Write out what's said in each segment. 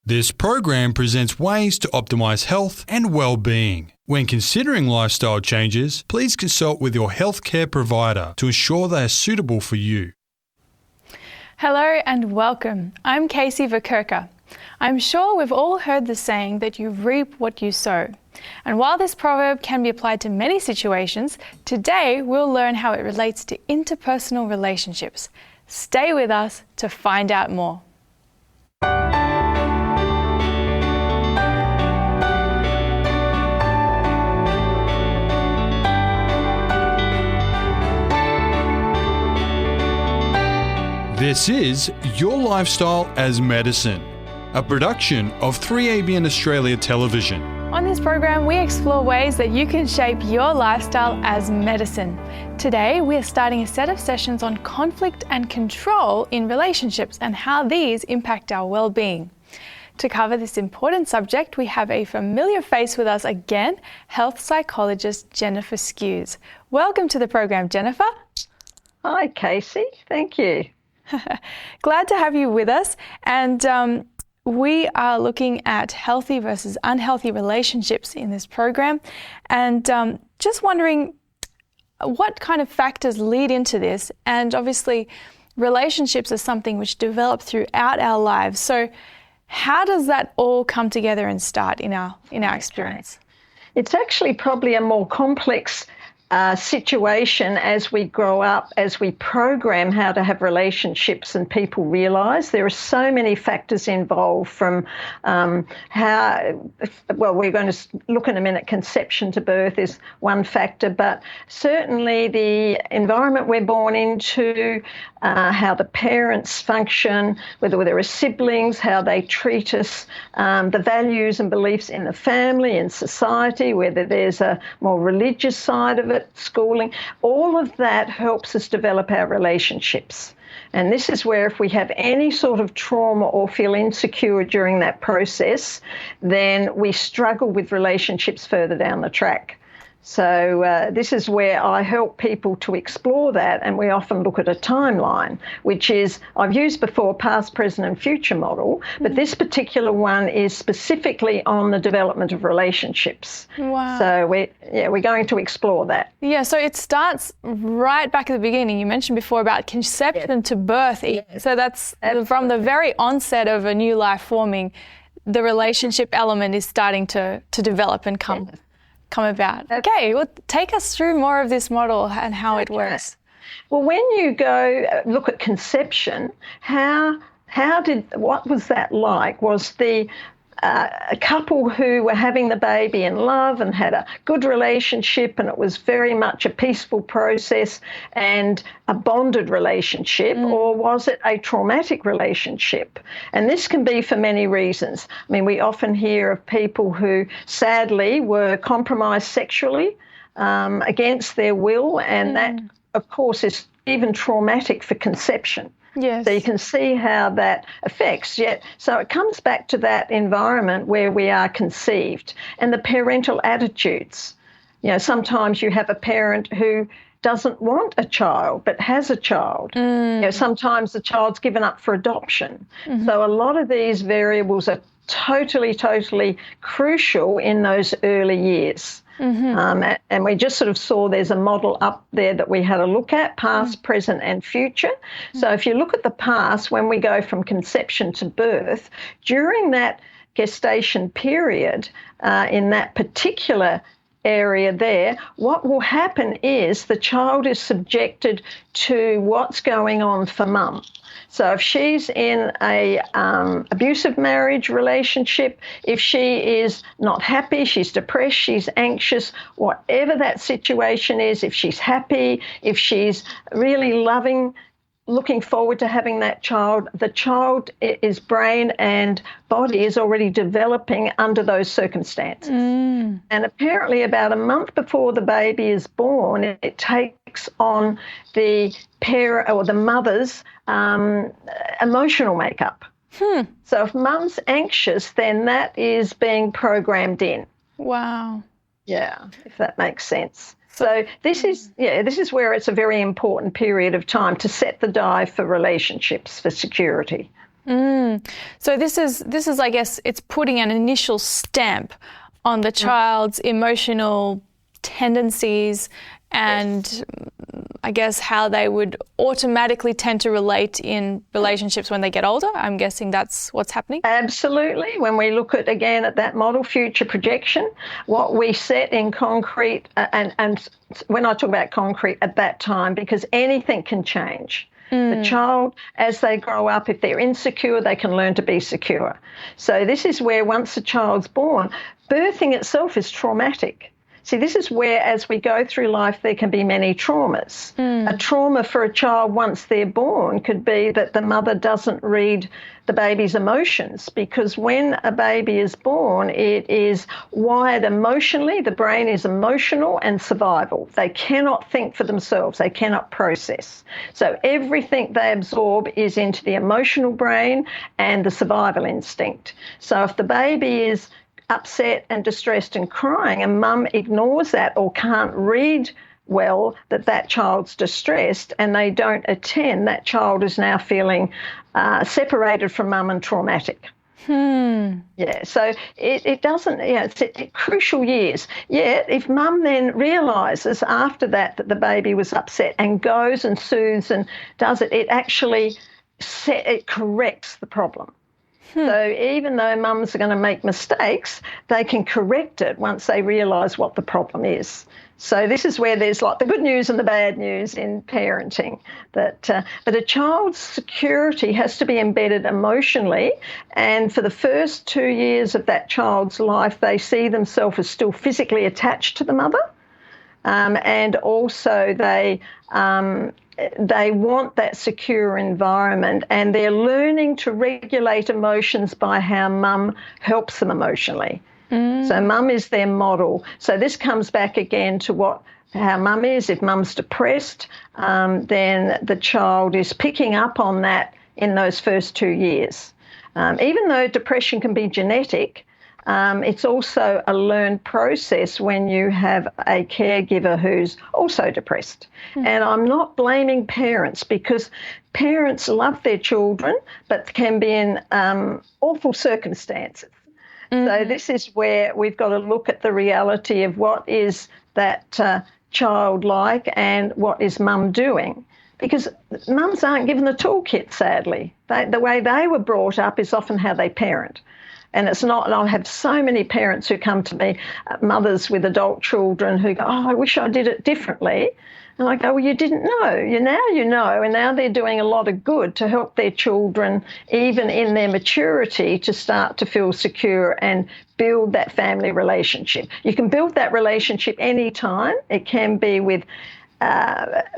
This program presents ways to optimize health and well-being. When considering lifestyle changes, please consult with your healthcare provider to ensure they are suitable for you. Hello and welcome. I'm Kaysie Vokurka. I'm sure we've all heard the saying that you reap what you sow. And while this proverb can be applied to many situations, today we'll learn how it relates to interpersonal relationships. Stay with us to find out more. This is Your Lifestyle as Medicine, a production of 3ABN Australia Television. On this program, we explore ways that you can shape your lifestyle as medicine. Today, we're starting a set of sessions on conflict and control in relationships and how these impact our well-being. To cover this important subject, we have a familiar face with us again, health psychologist Jenifer Skues. Welcome to the program, Jenifer. Hi, Kaysie. Thank you. Glad to have you with us. And we are looking at healthy versus unhealthy relationships in this program. And just wondering what kind of factors lead into this. And obviously, relationships are something which develop throughout our lives. So how does that all come together and start in our experience? It's actually probably a more complex situation as we grow up, as we program how to have relationships, and people realise there are so many factors involved, from we're going to look in a minute, conception to birth is one factor, but certainly the environment we're born into, how the parents function, whether there are siblings, how they treat us, the values and beliefs in the family and society, whether there's a more religious side of it, schooling, all of that helps us develop our relationships. And this is where if we have any sort of trauma or feel insecure during that process, then we struggle with relationships further down the track. So this is where I help people to explore that, and we often look at a timeline, which is, I've used before, past, present and future model, but this particular one is specifically on the development of relationships. Wow. So we're going to explore that. Yeah, so it starts right back at the beginning. You mentioned before about conception to birth. Yes. So that's from the very onset of a new life forming, the relationship element is starting to develop and come about. Okay, well, take us through more of this model and how it works. Well, when you go look at conception, what was that like? Was the a couple who were having the baby in love and had a good relationship, and it was very much a peaceful process and a bonded relationship, or was it a traumatic relationship? And this can be for many reasons. I mean, we often hear of people who sadly were compromised sexually against their will, and that, of course, is even traumatic for conception. Yes. So you can see how that affects. So it comes back to that environment where we are conceived and the parental attitudes. You know, sometimes you have a parent who doesn't want a child but has a child. You know, sometimes the child's given up for adoption. So a lot of these variables are totally crucial in those early years. And we just sort of saw there's a model up there that we had a look at, past, present and future. So if you look at the past, when we go from conception to birth, during that gestation period, in that particular area there, what will happen is the child is subjected to what's going on for mum. So if she's in a abusive marriage relationship, if she is not happy, she's depressed, she's anxious, whatever that situation is, if she's happy, if she's really loving, looking forward to having that child, the child is brain and body is already developing under those circumstances. And apparently about a month before the baby is born, it takes on the parent or the mother's emotional makeup. So if mum's anxious, then that is being programmed in. Wow. Yeah, if that makes sense. So this is where it's a very important period of time to set the die for relationships, for security. So this is, I guess, it's putting an initial stamp on the child's emotional tendencies and I guess how they would automatically tend to relate in relationships when they get older. I'm guessing that's what's happening. Absolutely. When we look at, again, at that model future projection, what we set in concrete, and when I talk about concrete at that time, because anything can change. The child, as they grow up, if they're insecure, they can learn to be secure. So this is where once a child's born, birthing itself is traumatic. See, this is where, as we go through life, there can be many traumas. A trauma for a child once they're born could be that the mother doesn't read the baby's emotions, because when a baby is born, it is wired emotionally. The brain is emotional and survival. They cannot think for themselves. They cannot process. So everything they absorb is into the emotional brain and the survival instinct. So if the baby is upset and distressed and crying, and mum ignores that or can't read well that child's distressed and they don't attend, that child is now feeling separated from mum and traumatic. Yeah, so it doesn't, it's crucial years. Yet if mum then realises after that the baby was upset and goes and soothes and does it, it actually it corrects the problem. So even though mums are going to make mistakes, they can correct it once they realise what the problem is. So this is where there's like the good news and the bad news in parenting. But a child's security has to be embedded emotionally, and for the first 2 years of that child's life, they see themselves as still physically attached to the mother, and also they want that secure environment, and they're learning to regulate emotions by how mum helps them emotionally. So mum is their model. So this comes back again to how mum is. If mum's depressed, then the child is picking up on that in those first 2 years. Even though depression can be genetic, it's also a learned process when you have a caregiver who's also depressed. And I'm not blaming parents, because parents love their children but can be in awful circumstances. So this is where we've got to look at the reality of what is that child like and what is mum doing. Because mums aren't given the toolkit, sadly. The way they were brought up is often how they parent. And it's not, and I have so many parents who come to me, mothers with adult children, who go, I wish I did it differently. And I go, well, you didn't know. Now you know, and now they're doing a lot of good to help their children, even in their maturity, to start to feel secure and build that family relationship. You can build that relationship any time. It can be with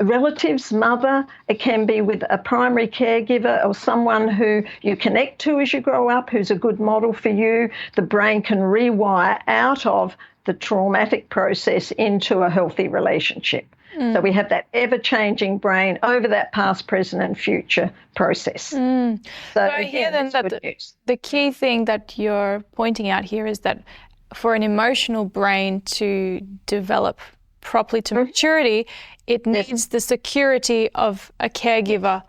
relatives, mother, it can be with a primary caregiver or someone who you connect to as you grow up, who's a good model for you. The brain can rewire out of the traumatic process into a healthy relationship. So we have that ever-changing brain over that past, present and future process. So I hear then that the key thing that you're pointing out here is that for an emotional brain to develop properly to maturity, it needs the security of a caregiver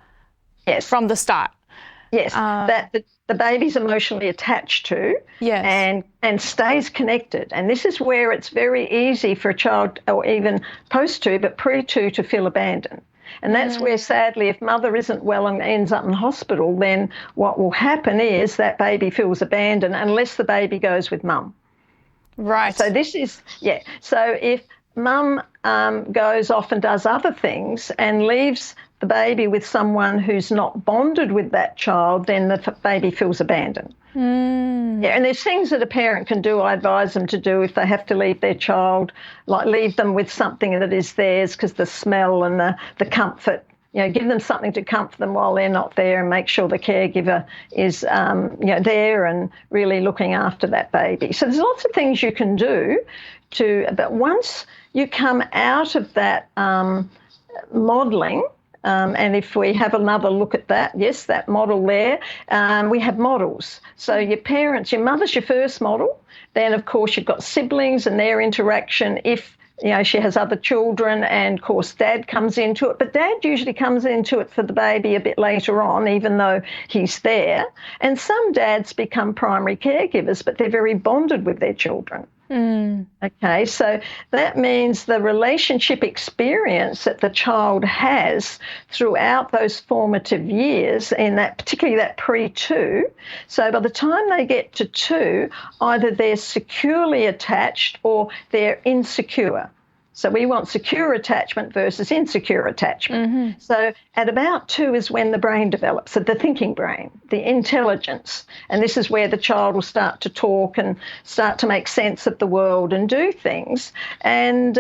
from the start. Yes, that the baby's emotionally attached to and stays connected. And this is where it's very easy for a child, or even post-2, but pre-2, to feel abandoned. And that's where, sadly, if mother isn't well and ends up in hospital, then what will happen is that baby feels abandoned unless the baby goes with mum. Right. So this is, so if mum goes off and does other things and leaves the baby with someone who's not bonded with that child, then the baby feels abandoned. And there's things that a parent can do, I advise them to do if they have to leave their child, like leave them with something that is theirs, because the smell and the comfort, give them something to comfort them while they're not there, and make sure the caregiver is there and really looking after that baby. So there's lots of things you can do but once you come out of that modelling, and if we have another look at that, yes, that model there, we have models. So your parents, your mother's your first model. Then, of course, you've got siblings and their interaction. If she has other children, and of course dad comes into it, but dad usually comes into it for the baby a bit later on, even though he's there. And some dads become primary caregivers, but they're very bonded with their children. Okay, so that means the relationship experience that the child has throughout those formative years, in that, particularly that pre-2. So by the time they get to 2, either they're securely attached or they're insecure. So we want secure attachment versus insecure attachment. So at about 2 is when the brain develops, so the thinking brain, the intelligence. And this is where the child will start to talk and start to make sense of the world and do things. And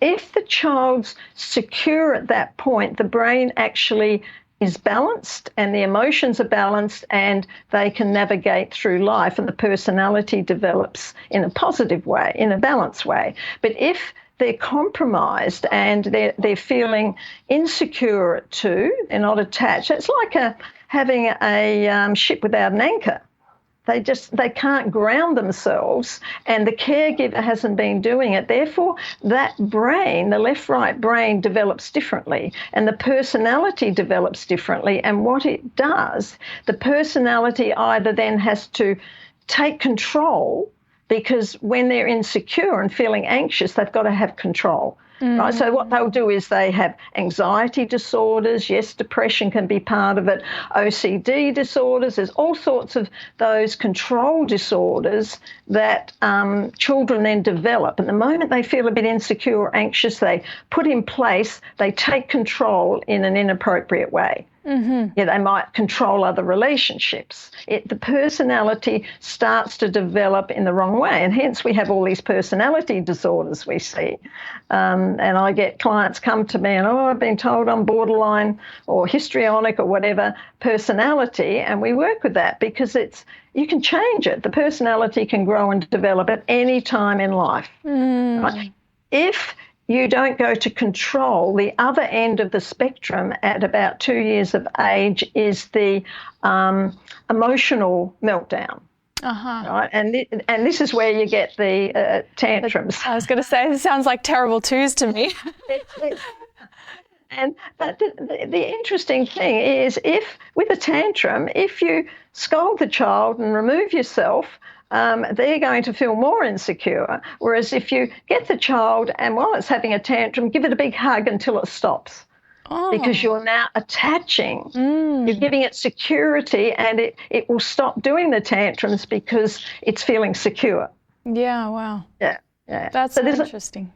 if the child's secure at that point, the brain actually is balanced and the emotions are balanced and they can navigate through life, and the personality develops in a positive way, in a balanced way. But if they're compromised and they're feeling insecure at 2, they're not attached, it's like having a ship without an anchor. They can't ground themselves, and the caregiver hasn't been doing it. Therefore, that brain, the left-right brain, develops differently, and the personality develops differently. And what it does, the personality either then has to take control, because when they're insecure and feeling anxious, they've got to have control. Right? So what they'll do is they have anxiety disorders. Yes, depression can be part of it. OCD disorders. There's all sorts of those control disorders that children then develop. And the moment they feel a bit insecure or anxious, they put in place, they take control in an inappropriate way. Yeah, they might control other relationships. The personality starts to develop in the wrong way, and hence we have all these personality disorders we see. And I get clients come to me and, I've been told I'm borderline or histrionic or whatever personality, and we work with that because you can change it. The personality can grow and develop at any time in life. Right? If you don't go to control, the other end of the spectrum at about 2 years of age is the emotional meltdown. Right? And this is where you get the tantrums. I was going to say, this sounds like terrible 2s to me. But the interesting thing is, with a tantrum, if you scold the child and remove yourself, they're going to feel more insecure. Whereas if you get the child and while it's having a tantrum, give it a big hug until it stops. Because you're now attaching, you're giving it security, and it will stop doing the tantrums because it's feeling secure. Yeah, wow. Yeah. That's so interesting.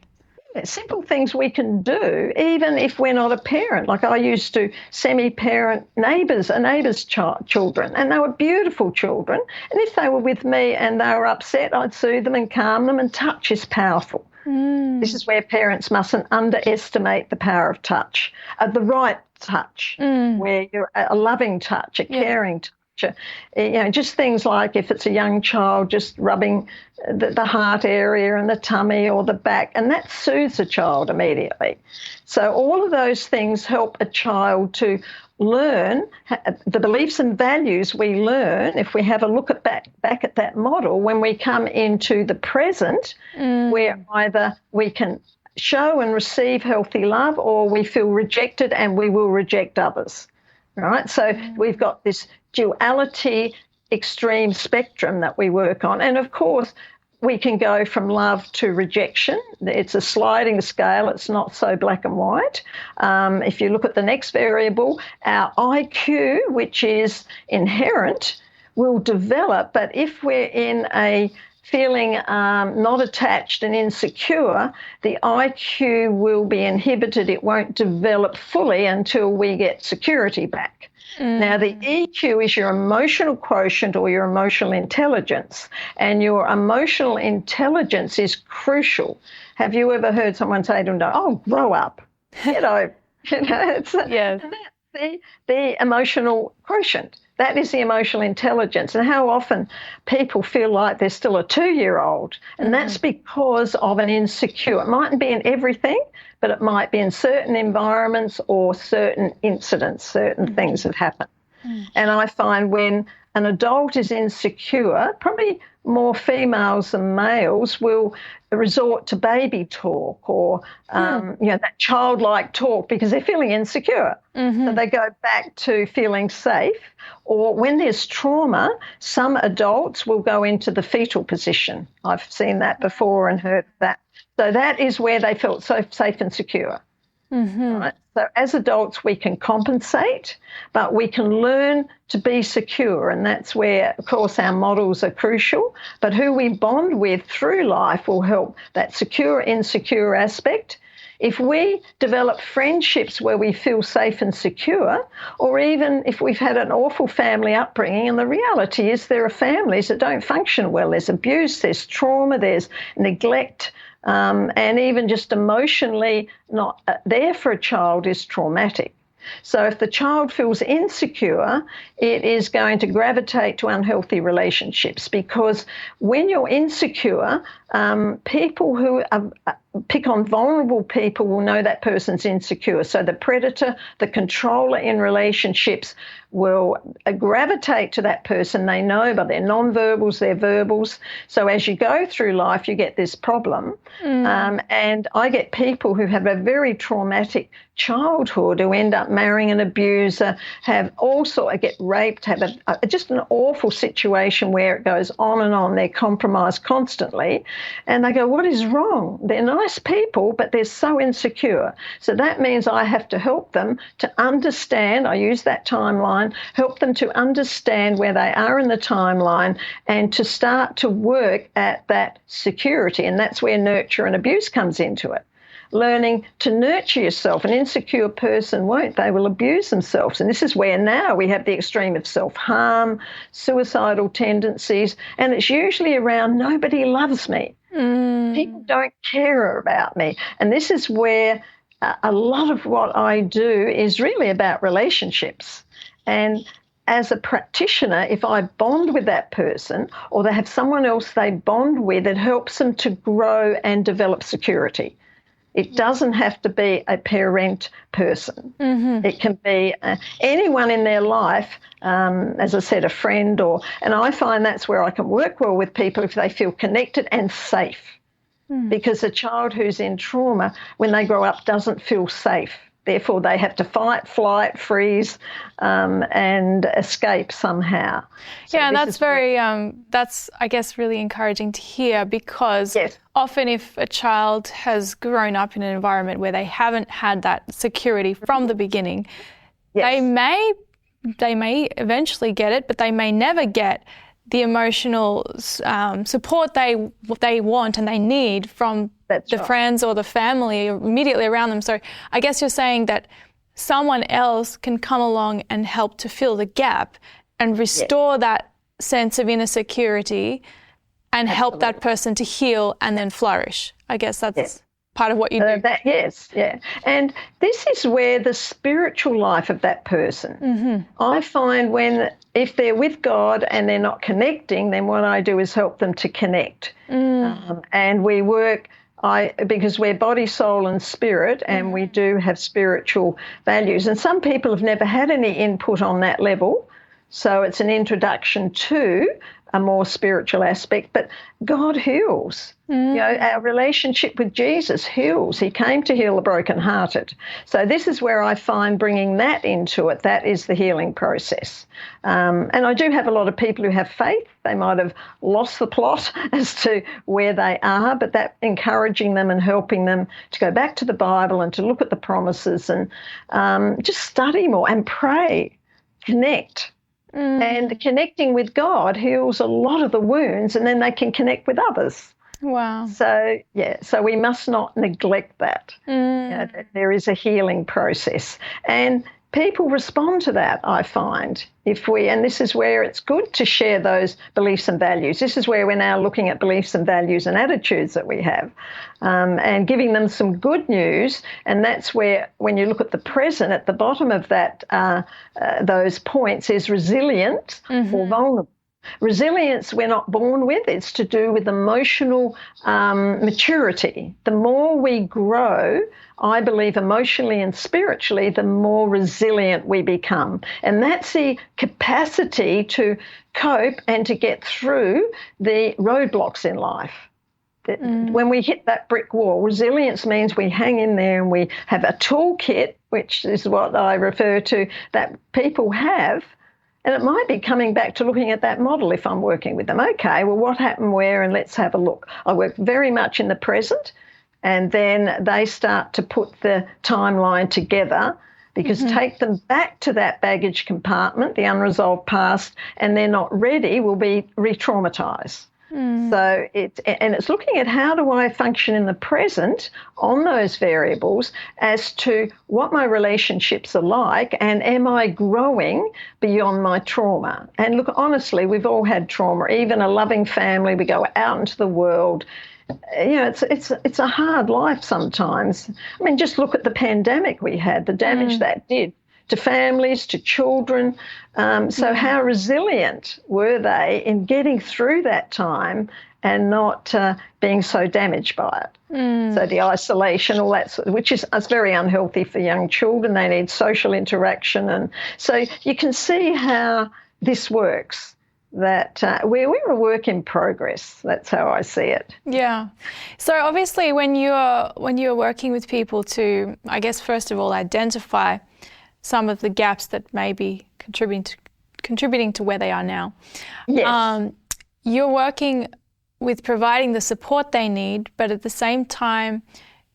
Simple things we can do, even if we're not a parent. Like I used to semi-parent a neighbour's children, and they were beautiful children. And if they were with me and they were upset, I'd soothe them and calm them, and touch is powerful. This is where parents mustn't underestimate the power of touch, the right touch, where you're a loving touch, a caring touch. Just things like if it's a young child, just rubbing the heart area and the tummy or the back, and that soothes a child immediately. So all of those things help a child to learn the beliefs and values we learn if we have a look back at that model when we come into the present, where either we can show and receive healthy love or we feel rejected and we will reject others. Right? So we've got this duality extreme spectrum that we work on. And of course, we can go from love to rejection. It's a sliding scale. It's not so black and white. If you look at the next variable, our IQ, which is inherent, will develop. But if we're in a feeling not attached and insecure, the IQ will be inhibited. It won't develop fully until we get security back. Now, the EQ is your emotional quotient or your emotional intelligence, and your emotional intelligence is crucial. Have you ever heard someone say to them, "Oh, grow up"? It's the emotional quotient. That is the emotional intelligence. And how often people feel like they're still a 2-year-old, and that's because of an insecure. It mightn't be in everything, but it might be in certain environments or certain incidents, certain things have happened. And I find when an adult is insecure, probably more females than males will resort to baby talk or, that childlike talk because they're feeling insecure. So they go back to feeling safe. Or when there's trauma, some adults will go into the fetal position. I've seen that before and heard that. So that is where they felt so safe and secure. Right? So as adults, we can compensate, but we can learn to be secure. And that's where, of course, our models are crucial. But who we bond with through life will help that secure, insecure aspect. If we develop friendships where we feel safe and secure, or even if we've had an awful family upbringing, and the reality is there are families that don't function well. There's abuse, there's trauma, there's neglect, and even just emotionally not there for a child is traumatic. So if the child feels insecure, it is going to gravitate to unhealthy relationships, because when you're insecure, people who pick on vulnerable people will know that person's insecure. So the predator, the controller in relationships will gravitate to that person. They know by their non-verbals, their verbals. So as you go through life, you get this problem. And I get people who have a very traumatic childhood who end up marrying an abuser, have also get raped, have just an awful situation where it goes on and on. They're compromised constantly. And they go, what is wrong? They're nice people, but they're so insecure. So that means I have to help them to understand, I use that timeline, help them to understand where they are in the timeline and to start to work at that security. And that's where nurture and abuse comes into it. Learning to nurture yourself. An insecure person won't. They will abuse themselves. And this is where now we have the extreme of self-harm, suicidal tendencies, and it's usually around nobody loves me. People don't care about me. And this is where a lot of what I do is really about relationships. And as a practitioner, if I bond with that person or they have someone else they bond with, it helps them to grow and develop security. It doesn't have to be a parent person. It can be anyone in their life, as I said, a friend, and I find that's where I can work well with people if they feel connected and safe. Because a child who's in trauma, when they grow up, doesn't feel safe. Therefore, they have to fight, flight, freeze, and escape somehow. So yeah, and that's very, that's, I guess, really encouraging to hear, because often if a child has grown up in an environment where they haven't had that security from the beginning, they may eventually get it, but they may never get the emotional support they want and they need from the friends or the family immediately around them. So I guess you're saying that someone else can come along and help to fill the gap and restore that sense of inner security and help that person to heal and then flourish. I guess that's part of what you do. And this is where the spiritual life of that person, I find if they're with God and they're not connecting, then what I do is help them to connect. And we work, because we're body, soul and spirit, and we do have spiritual values. And some people have never had any input on that level, so it's an introduction to a more spiritual aspect. But God heals. You know, our relationship with Jesus heals. He came to heal the brokenhearted. So this is where I find bringing that into it, that is the healing process. And I do have a lot of people who have faith. They might have lost the plot as to where they are, but that encouraging them and helping them to go back to the Bible and to look at the promises and just study more and pray, connect. And connecting with God heals a lot of the wounds, and then they can connect with others. Wow. So, so we must not neglect that. You know, that there is a healing process. And people respond to that, I find, and this is where it's good to share those beliefs and values. This is where we're now looking at beliefs and values and attitudes that we have, and giving them some good news. And that's where, when you look at the present, at the bottom of that, those points is resilient or vulnerable. Resilience we're not born with. It's to do with emotional maturity. The more we grow, I believe, emotionally and spiritually, the more resilient we become. And that's the capacity to cope and to get through the roadblocks in life. When we hit that brick wall, resilience means we hang in there and we have a toolkit, which is what I refer to, that people have. And it might be coming back to looking at that model if I'm working with them. Okay, well, what happened where? And let's have a look. I work very much in the present, and then they start to put the timeline together, because take them back to that baggage compartment, the unresolved past, and they're not ready, will be re-traumatized. So it's looking at how do I function in the present on those variables as to what my relationships are like, and am I growing beyond my trauma? And look, honestly, we've all had trauma. Even a loving family, we go out into the world. You know, it's a hard life sometimes. I mean, just look at the pandemic we had, the damage that did to families, to children. So how resilient were they in getting through that time and not being so damaged by it? So the isolation, all that, which is very unhealthy for young children. They need social interaction. And so you can see how this works, that we're a work in progress. That's how I see it. Yeah. So obviously when you're working with people to, I guess, first of all, identify some of the gaps that may be contributing to where they are now. Yes. You're working with providing the support they need, but at the same time,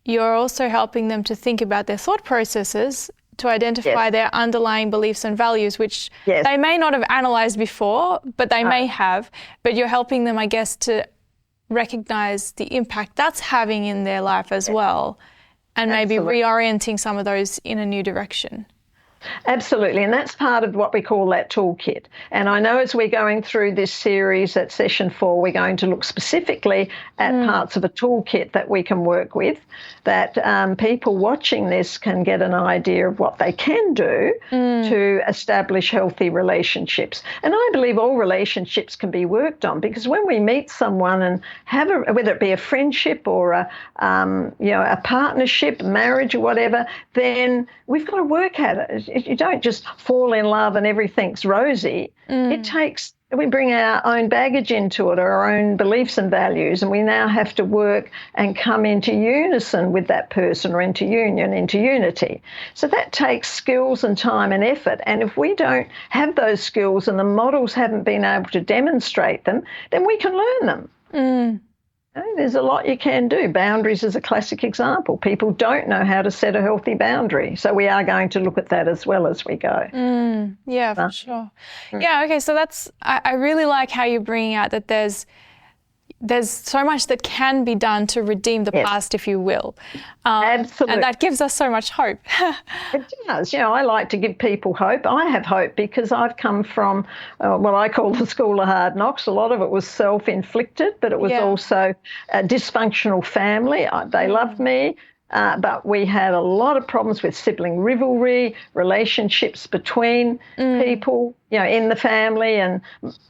you're also helping them to think about their thought processes, to identify their underlying beliefs and values, which they may not have analysed before, but they may have. But you're helping them, I guess, to recognise the impact that's having in their life as well, and maybe reorienting some of those in a new direction. Absolutely, and that's part of what we call that toolkit. And I know as we're going through this series at session 4, we're going to look specifically at parts of a toolkit that we can work with, that people watching this can get an idea of what they can do to establish healthy relationships. And I believe all relationships can be worked on, because when we meet someone and have whether it be a friendship or a partnership, marriage or whatever, then we've got to work at it. You don't just fall in love and everything's rosy. It takes, we bring our own baggage into it, or our own beliefs and values, and we now have to work and come into unison with that person, or into union, into unity. So that takes skills and time and effort. And if we don't have those skills and the models haven't been able to demonstrate them, then we can learn them. There's a lot you can do. Boundaries is a classic example. People don't know how to set a healthy boundary. So we are going to look at that as well as we go. Yeah, for sure. Yeah, okay, so I really like how you're bringing out that there's so much that can be done to redeem the past, if you will. Absolutely. And that gives us so much hope. It does. I like to give people hope. I have hope because I've come from what I call the school of hard knocks. A lot of it was self-inflicted, but it was also a dysfunctional family. They loved me. But we had a lot of problems with sibling rivalry, relationships between people, in the family, and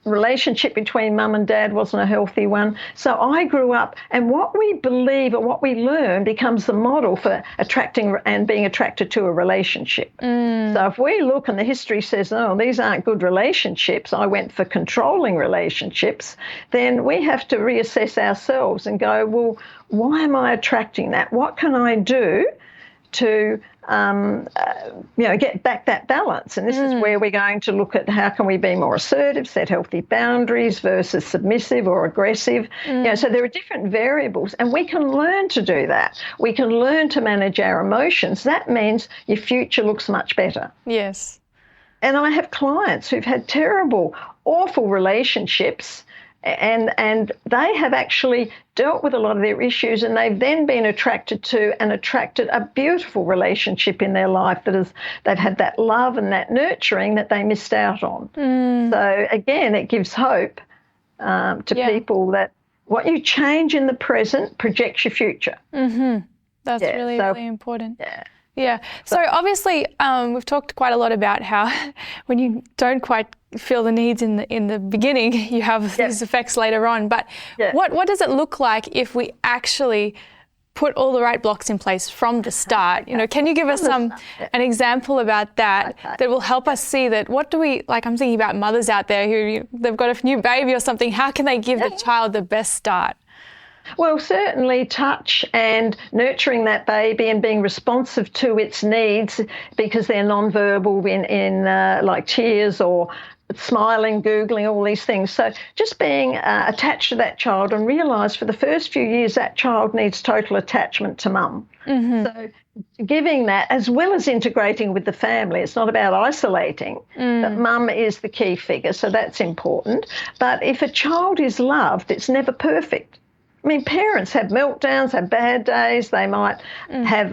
relationship between mum and dad wasn't a healthy one. So I grew up, and what we believe or what we learn becomes the model for attracting and being attracted to a relationship. So if we look and the history says, oh, these aren't good relationships, I went for controlling relationships, then we have to reassess ourselves and go, well, why am I attracting that? What can I do to get back that balance? And this is where we're going to look at how can we be more assertive, set healthy boundaries versus submissive or aggressive. So there are different variables, and we can learn to do that. We can learn to manage our emotions. That means your future looks much better. Yes. And I have clients who've had terrible, awful relationships, and they have actually dealt with a lot of their issues, and they've then been attracted a beautiful relationship in their life they've had that love and that nurturing that they missed out on. So again, it gives hope to people that what you change in the present projects your future. That's really important. Yeah. So obviously, we've talked quite a lot about how when you don't quite feel the needs in the beginning, you have these effects later on. But what does it look like if we actually put all the right blocks in place from the start? You know, can you give us an example about that that will help us see that what do we, like I'm thinking about mothers out there who they've got a new baby or something, how can they give the child the best start? Well, certainly touch and nurturing that baby and being responsive to its needs, because they're nonverbal in like tears or smiling, Googling, all these things. So just being attached to that child, and realise for the first few years that child needs total attachment to mum. Mm-hmm. So giving that, as well as integrating with the family. It's not about isolating, but mum is the key figure, so that's important. But if a child is loved, it's never perfect. I mean, parents have meltdowns, have bad days. They might have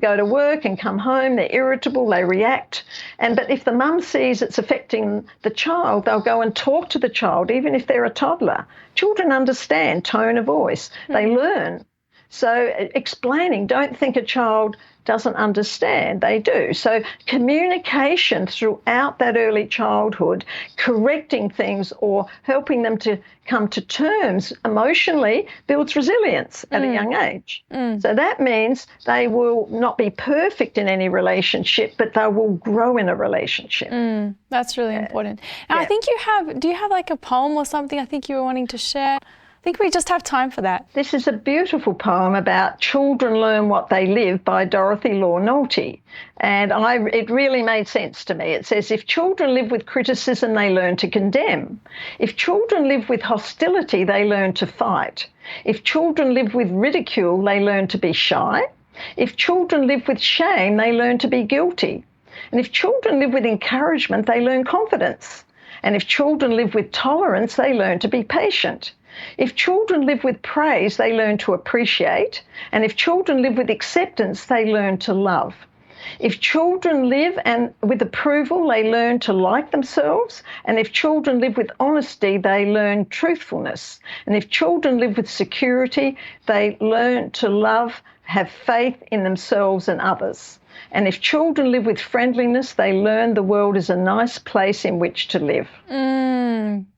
go to work and come home. They're irritable. They react. But if the mum sees it's affecting the child, they'll go and talk to the child, even if they're a toddler. Children understand tone of voice. They learn. So explaining, don't think a child doesn't understand. They do. So communication throughout that early childhood, correcting things or helping them to come to terms emotionally, builds resilience at a young age. So that means they will not be perfect in any relationship, but they will grow in a relationship. That's really important. Now, I think do you have like a poem or something I think you were wanting to share? I think we just have time for that. This is a beautiful poem about Children Learn What They Live by Dorothy Law Nolte. And it really made sense to me. It says, if children live with criticism, they learn to condemn. If children live with hostility, they learn to fight. If children live with ridicule, they learn to be shy. If children live with shame, they learn to be guilty. And if children live with encouragement, they learn confidence. And if children live with tolerance, they learn to be patient. If children live with praise, they learn to appreciate. And if children live with acceptance, they learn to love. If children live with approval, they learn to like themselves. And if children live with honesty, they learn truthfulness. And if children live with security, they learn to love, have faith in themselves and others. And if children live with friendliness, they learn the world is a nice place in which to live.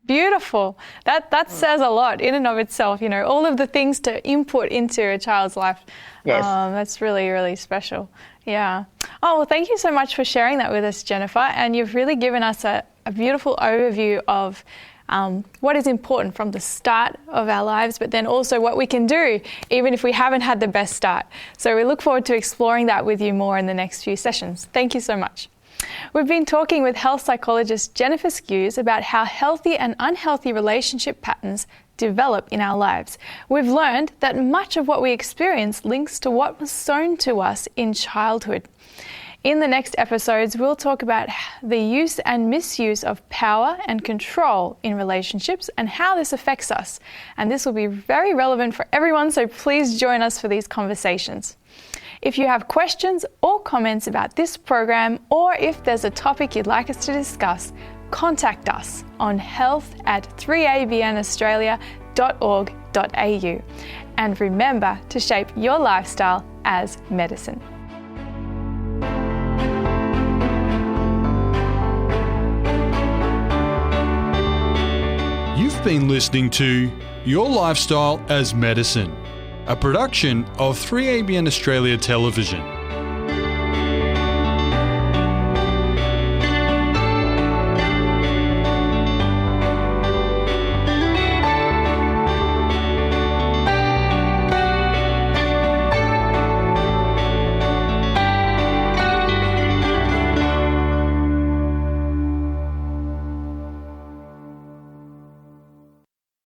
Beautiful. That says a lot in and of itself, you know, all of the things to input into a child's life. Yes. That's really, really special. Yeah. Oh, well, thank you so much for sharing that with us, Jenifer. And you've really given us a beautiful overview of what is important from the start of our lives, but then also what we can do even if we haven't had the best start. So we look forward to exploring that with you more in the next few sessions. Thank you so much. We've been talking with health psychologist Jenifer Skues about how healthy and unhealthy relationship patterns develop in our lives. We've learned that much of what we experience links to what was sown to us in childhood. In the next episodes, we'll talk about the use and misuse of power and control in relationships and how this affects us. And this will be very relevant for everyone, so please join us for these conversations. If you have questions or comments about this program, or if there's a topic you'd like us to discuss, contact us on health@3abnaustralia.org.au. And remember to shape your lifestyle as medicine. You've been listening to Your Lifestyle as Medicine, a production of 3ABN Australia Television.